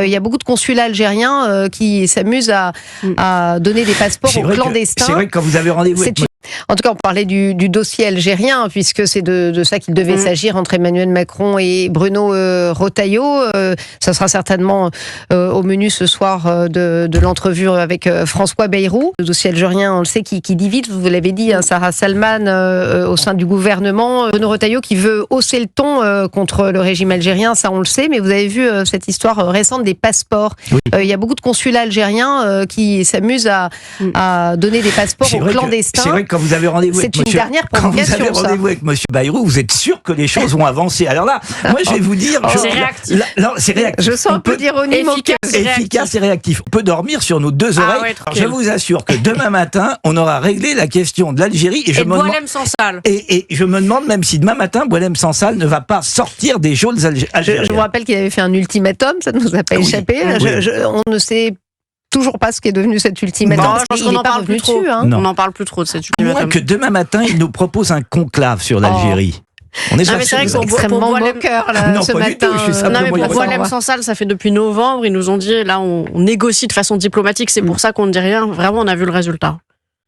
Il y a beaucoup de consulats algériens qui s'amusent à donner des passeports aux clandestins. C'est vrai que quand vous avez rendez-vous avec... En tout cas, on parlait du dossier algérien, puisque c'est de ça qu'il devait s'agir entre Emmanuel Macron et Bruno Retailleau. Ça sera certainement au menu ce soir de l'entrevue avec François Bayrou. Le dossier algérien, on le sait, qui divise, vous l'avez dit, Sarah Salman au sein du gouvernement. Bruno Retailleau qui veut hausser le ton contre le régime algérien, ça on le sait, mais vous avez vu cette histoire récente des passeports. Oui. Il y a beaucoup de consulats algériens qui s'amusent à donner des passeports aux clandestins. C'est vrai que quand vous avez rendez-vous avec avec monsieur Bayrou, vous êtes sûr que les choses vont avancer. Alors là, moi je vais vous dire... c'est réactif. C'est réactif. Je sens un peu d'ironie. Efficace et réactif. On peut dormir sur nos deux oreilles. Je vous assure que demain matin, on aura réglé la question de l'Algérie. Et Boualem Sansal. Et je me demande même si demain matin, Boualem Sansal ne va pas sortir des geôles algériennes. Je vous rappelle qu'il avait fait un ultimatum, ça ne nous a pas échappé. On ne sait toujours pas ce qui est devenu cet ultimatum. Non, je pense qu'on n'en parle plus trop. On n'en parle plus trop de cet ultimatum. Moi, que demain matin, il nous propose un conclave sur l'Algérie. On est c'est vrai que c'est extrêmement moqueur ce matin. Pour Boualem Sansal, ça fait depuis novembre. Ils nous ont dit, là, on négocie de façon diplomatique. C'est pour ça qu'on ne dit rien. Vraiment, on a vu le résultat.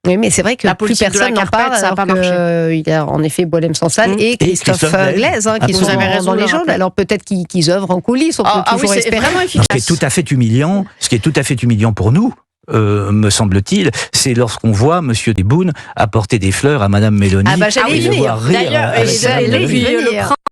Oui, mais c'est vrai que plus personne n'en parle, ça n'a pas marché. Il y a en effet Boualem Sansal et Christophe Glaise qui sont dans les jaunes. Alors peut-être qu'ils œuvrent en coulisses, on peut toujours espérer. Vraiment efficace. Ce qui est tout à fait humiliant pour nous, me semble-t-il, c'est lorsqu'on voit Monsieur Tebboune apporter des fleurs à Madame Mélanie. J'allais y venir. D'ailleurs, le